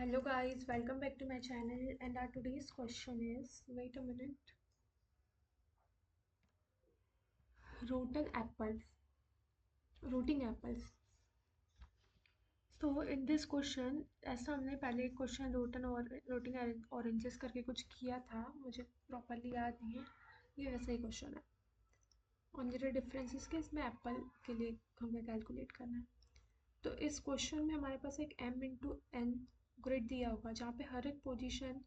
Hello guys, welcome back to my channel and our today's question is, wait a minute, rotten apples, rooting apples. So in this question, ऐसा हमने पहले एक question रोटिंग oranges करके कुछ किया था, मुझे प्रॉपरली याद नहीं है, ये वैसा ही क्वेश्चन है। ऑन द डिफरेंसेस के इसमें एप्पल के लिए हमें कैलकुलेट करना है। तो इस क्वेश्चन में हमारे पास एक m इंटू n ग्रिड दिया होगा जहाँ पे हर एक पोजीशन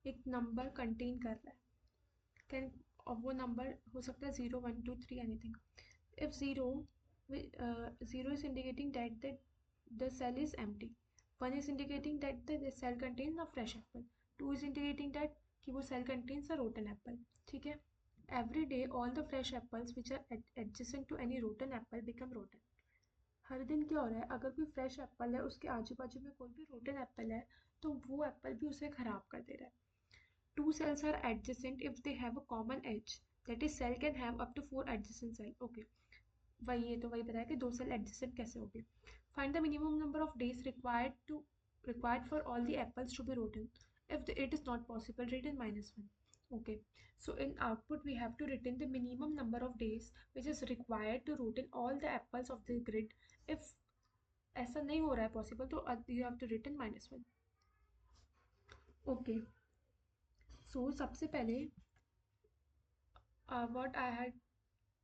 एक नंबर कंटेन कर रहा है। कैन और वो नंबर हो सकता है 0 1 2 3 anything. If 0 is indicating that the cell is empty, 1 is indicating that the cell contains a fresh apple, 2 is indicating that कि वो cell contains a rotten apple। ठीक है। every day all the fresh apples which are adjacent to any rotten apple become rotten। हर दिन क्या हो रहा है, अगर कोई फ्रेश एप्पल है उसके आजू बाजू में कोई भी रोटन एप्पल है तो वो एप्पल भी उसे खराब कर दे रहा है। Two cells are adjacent if they have a common edge, that is cell can have up to 4 adjacent cell। okay, वही ये तो वही बताया कि दो सेल एडजेसेंट कैसे होगी। Find the minimum number of days required for all the apples to be rotten। if it is not possible, written -1। okay, so in output we have to written the minimum number of days which is required to rotten all the apples of the grid। if ऐसा नहीं हो रहा है possible तो you have to written -1। Okay, सो सबसे पहले what I had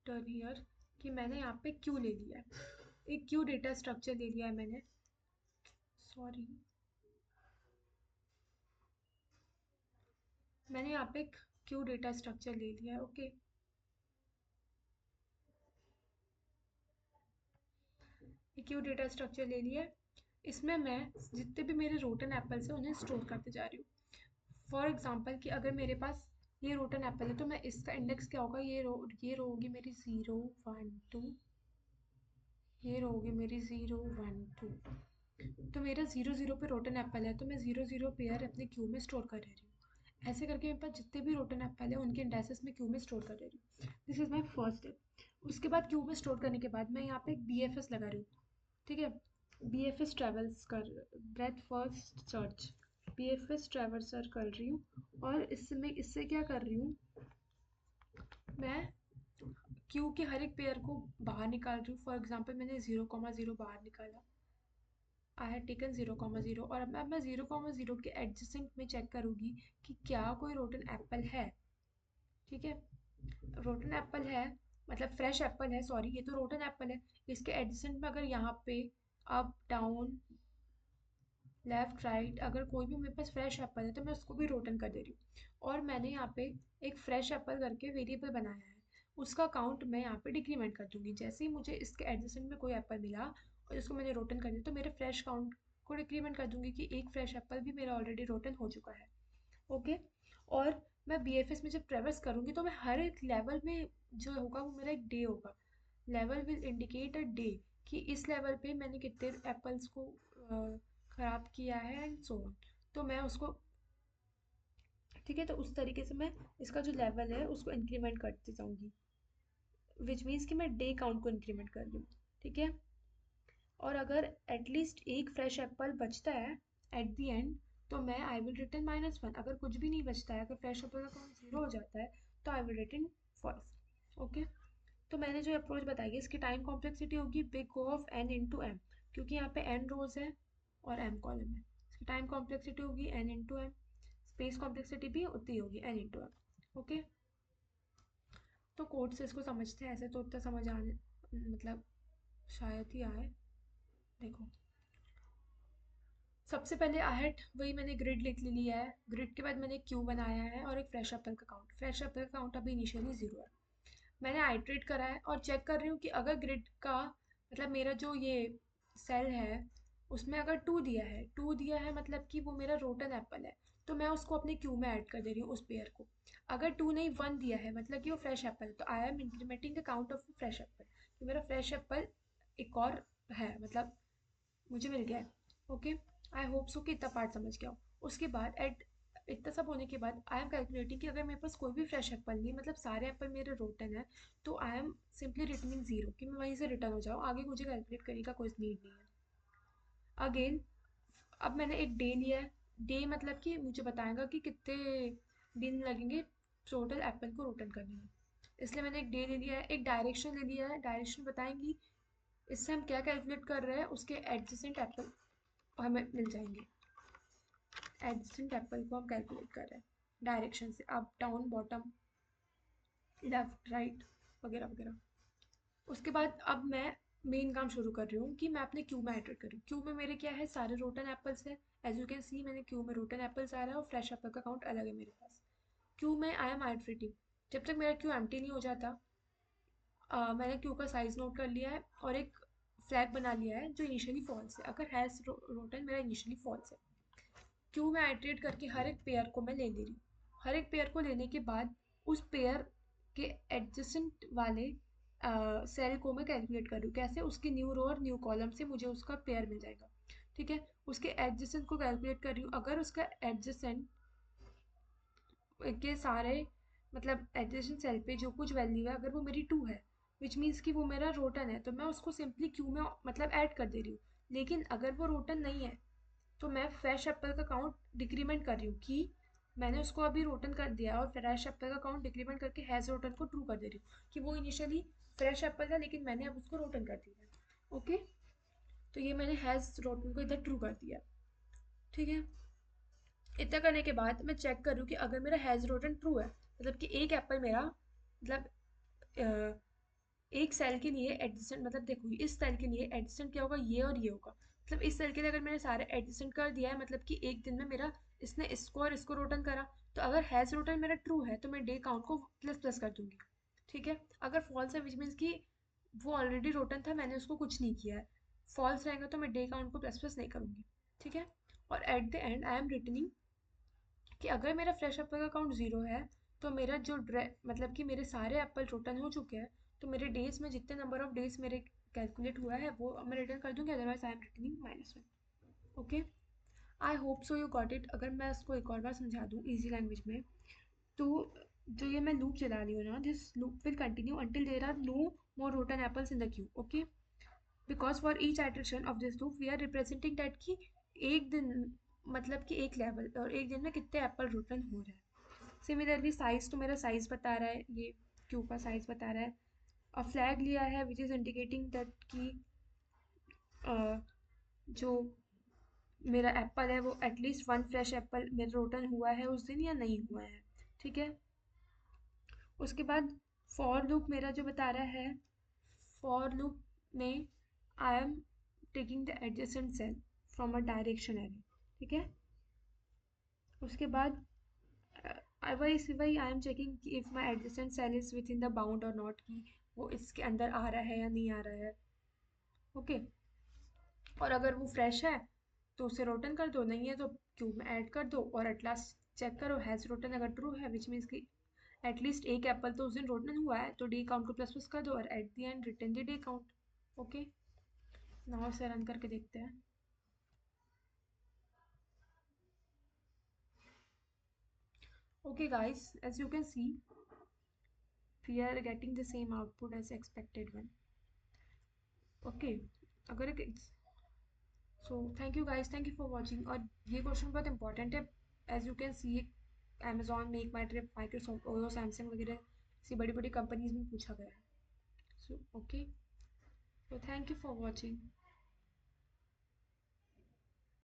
done here कि मैंने यहाँ पे क्यू ले लिया है, एक क्यू डेटा स्ट्रक्चर ले लिया है मैंने। सॉरी, मैंने यहाँ पे एक क्यू डेटा स्ट्रक्चर ले लिया है। ओके, क्यू डेटा स्ट्रक्चर ले लिया है, इसमें मैं जितने भी मेरे रोटन एप्पल्स हैं उन्हें स्टोर करते जा रही हूँ। फॉर एग्जाम्पल कि अगर मेरे पास ये रोटन एप्पल है तो मैं इसका इंडेक्स क्या होगा, ये रो होगी मेरी 0 1 2, ये रो होगी मेरी 0 1 2। तो मेरा 0 0 पे रोटन एप्पल है तो मैं 0 0 पेयर अपने क्यू में स्टोर कर रही हूँ। ऐसे करके मेरे पास जितने भी रोटन एप्पल है उनके इंडेक्सेस में क्यू में स्टोर कर रही हूँ। This is my first step. उसके बाद क्यू में स्टोर करने के बाद मैं यहाँ पे एक बी एफ एस लगा रही हूँ। ठीक है, बी एफ एस ट्रेवल्स कर breadth first search, B F S traversal कर रही हूँ। और इससे क्या कर रही हूँ, मैं क्यू के हर एक पेयर को बाहर निकाल रही हूँ। फॉर एग्जाम्पल मैंने 0 0 बाहर निकाला, आई हैड टेकन 0 0 और अब मैं 0 0 के एडजेसेंट में चेक करूँगी कि क्या कोई रोटन एप्पल है। ठीक है, रोटन एप्पल है मतलब फ्रेश एप्पल है, सॉरी ये तो रोटन एप्पल है। इसके एडजेसेंट में अगर यहाँ पे अप डाउन लेफ्ट राइट अगर कोई भी मेरे पास फ्रेश एप्पल है तो मैं उसको भी रोटन कर दे रही हूँ। और मैंने यहाँ पे एक फ्रेश एप्पल करके वेरिएबल बनाया है, उसका काउंट मैं यहाँ पे डिक्रीमेंट कर दूंगी। जैसे ही मुझे इसके एडजेसेंट में कोई एप्पल मिला और इसको मैंने रोटन कर दिया तो मेरे फ्रेश काउंट को डिक्रीमेंट कर दूंगी कि एक फ्रेश एप्पल भी मेरा ऑलरेडी रोटन हो चुका है। ओके, और मैं बी एफ एस में जब ट्रेवर्स करूँगी तो मैं हर एक लेवल में जो होगा वो मेरा एक डे होगा। Level will indicate a day कि इस लेवल पे मैंने कितने एप्पल्स को ख़राब किया है एंड सो ऑन। तो मैं उसको, ठीक है, तो उस तरीके से मैं इसका जो लेवल है उसको इंक्रीमेंट करती जाऊंगी, विच मीन्स कि मैं डे काउंट को इंक्रीमेंट कर रही हूँ। ठीक है, और अगर एटलीस्ट एक फ्रेश एप्पल बचता है एट द एंड तो मैं आई विल रिटर्न -1। अगर कुछ भी नहीं बचता है, अगर फ्रेश एप्पल का काउंट 0 हो जाता है तो I will return false. Okay, तो मैंने जो अप्रोच बताई है इसकी टाइम कॉम्प्लेक्सिटी होगी big O of n into M, क्योंकि यहाँ पे n रोज है और m कॉलम है। इसकी टाइम कॉम्प्लेक्सिटी होगी n into M, space complexity भी उतनी होगी n इंटू एम। ओके, तो कोड से इसको समझते हैं, ऐसे तो उतना समझ आने मतलब शायद ही आए। देखो, सबसे पहले आहट वही मैंने ग्रिड लिख लिया है, ग्रिड के बाद मैंने क्यू बनाया है और एक फ्रेश एप्पल का काउंट। फ्रेश एप्पल का काउंट अभी इनिशियली 0 है। मैंने आइट्रेट करा है और चेक कर रही हूँ कि अगर ग्रिड का मतलब मेरा जो ये सेल है उसमें अगर 2 दिया है, 2 दिया है मतलब कि वो मेरा रोटन एप्पल है, तो मैं उसको अपने क्यू में ऐड कर दे रही हूँ उस पेयर को। अगर 2 नहीं 1 दिया है मतलब कि वो फ्रेश एप्पल है, तो I am incrementing the count of fresh apple कि मेरा फ्रेश एप्पल एक और है, मतलब मुझे मिल गया है। ओके, आई होप सो कि इतना पार्ट समझ गया हो। उसके बाद एट इतना सब होने के बाद आई एम कैलकुलेटिंग कि अगर मेरे पास कोई भी फ्रेश एप्पल नहीं मतलब सारे एप्पल मेरे रोटन है तो आई एम सिंपली रिटर्निंग 0 कि मैं वहीं से रिटर्न हो जाऊँ, आगे मुझे कैलकुलेट करने का कोई नीड नहीं है। अगेन अब मैंने एक डे लिया है। डे मतलब कि मुझे बताएगा कि कितने दिन लगेंगे टोटल एप्पल को रोटन करने में। इसलिए मैंने एक डे ले लिया है, एक डायरेक्शन ले लिया है, डायरेक्शन बताएंगी इससे हम क्या कैलकुलेट कर रहे हैं, उसके एडजेसेंट एप्पल हमें मिल जाएंगे। एडजेसेंट एप्पल को हम कैलकुलेट कर रहे हैं डायरेक्शन से, up down bottom left right वगैरह वगैरह। उसके बाद अब मैं मेन काम शुरू कर रही हूँ कि मैं अपने क्यू में एडिट करूँ। क्यू में मेरे क्या है, सारे रोटन एप्पल्स है। एज यू कैन सी मैंने क्यू में रोटन एप्पल्स आ रहा है और फ्रेश एप्पल का काउंट अलग है मेरे पास। क्यू में आई एम आइट्रेटिंग। जब तक मेरा क्यू एम्प्टी नहीं हो जाता, मैंने क्यू का साइज नोट कर लिया है और एक फ्लैग बना लिया है जो इनिशियली फॉल्स है, अगर हैज़ रोटन मेरा इनिशियली फॉल्स है। क्यू में आइट्रेट करके हर एक पेयर को मैं ले रही हूँ। हर एक पेयर को लेने के बाद उस पेयर के एडजेसेंट वाले सेल को मैं कैलकुलेट कर रही हूँ। कैसे, उसकी न्यू रो और न्यू कॉलम से मुझे उसका पेयर मिल जाएगा। ठीक है, उसके एडजेसेंट को कैलकुलेट कर रही हूँ। अगर उसका एडजेसेंट के सारे मतलब एडजेसेंट सेल पे जो कुछ वैल्यू है अगर वो मेरी 2 है, विच मीन्स कि वो मेरा रोटन है, तो मैं उसको सिंपली क्यू में मतलब ऐड कर दे रही हूँ। लेकिन अगर वो रोटन नहीं है तो मैं फ्रेश एप्पल का काउंट डिक्रीमेंट कर रही हूँ कि मैंने उसको अभी रोटन कर दिया है और फ्रेश एप्पल का काउंट डिक्रीमेंट करके हैज़ रोटन को ट्रू कर दे रही हूँ कि वो इनिशियली फ्रेश एप्पल था लेकिन मैंने अब उसको रोटन कर दिया है। ओके, तो ये मैंने हैज़ रोटन को इधर ट्रू कर दिया। ठीक है, इतना करने के बाद मैं चेक कर रही हूँ कि अगर मेरा हैज़ रोटन ट्रू है, मतलब कि एक एप्पल मेरा मतलब एक सेल के लिए एडजेसेंट, मतलब देखो इस सेल के लिए एडजेसेंट क्या होगा, ये और ये होगा। मतलब इस सेल के लिए अगर मैंने सारे एडजेसेंट कर दिया है, मतलब कि एक दिन में मेरा इसने इसको और इसको रोटन करा, तो अगर हैज़ रोटन मेरा ट्रू है तो मैं डे काउंट को प्लस प्लस कर दूंगी। ठीक है, अगर फॉल्स है विच मीन्स कि वो ऑलरेडी रोटन था, मैंने उसको कुछ नहीं किया है, फॉल्स रहेगा तो मैं डे काउंट को प्लस प्लस नहीं करूँगी। ठीक है, और at the and I am returning कि अगर मेरा फ्रेश एप्पल का काउंट 0 है तो मेरा जो मतलब कि मेरे सारे एप्पल टोटल हो चुके हैं, तो मेरे डेज में जितने नंबर ऑफ डेज मेरे कैलकुलेट हुआ है वो मैं रिटर्न कर दूंगी, otherwise I am returning -1। Okay, I hope so you got it. अगर मैं इसको एक और बार समझा दूँ ईजी लैंग्वेज में, तो जो ये मैं लूप चला रही हूँ ना, this loop will continue until there are no more rotten apples in the queue. Okay, because for each iteration of this loop we are representing that कि एक दिन मतलब कि एक लेवल और एक दिन में कितने एप्पल रोटन हो रहे हैं। सिमिलरली साइज तो मेरा साइज बता रहा है, ये क्यू का साइज बता रहा है। और फ्लैग लिया है विच इज़ इंडिकेटिंग दैट कि जो मेरा एप्पल है वो एटलीस्ट वन फ्रेश एप्पल मेरा रोटन हुआ है उस दिन या नहीं हुआ है। ठीक है, उसके बाद फॉर लूप मेरा जो बता रहा है, फॉर लूप में I am taking the adjacent cell from a direction array. ठीक है, उसके बाद वही वही आई एम चेकिंग कि if my adjacent cell is within the bound और नॉट, कि वो इसके अंदर आ रहा है या नहीं आ रहा है। ओके, और अगर वो फ्रेश है तो उसे रोटन कर दो, नहीं है तो क्यूब में ऐड कर दो और एट लास्ट चेक करो हैज़ रोटन अगर ट्रू है विच मीन्स कि एटलीस्ट एक एप्पल तो उस दिन रोटन हुआ है, तो डे काउंट को प्लस प्लस कर दो और at the end return the day count. Okay, now इसे रन करके देखते हैं। Okay guys, as you can see, we are getting the same output as expected one. Okay, अगर so thank you guys, thank you for watching। और ये question बहुत important है। as you can see, Amazon, make my trip, Microsoft, OYO, Samsung वगैरह ऐसी बड़ी बड़ी companies में पूछा गया है। So okay, so thank you for watching।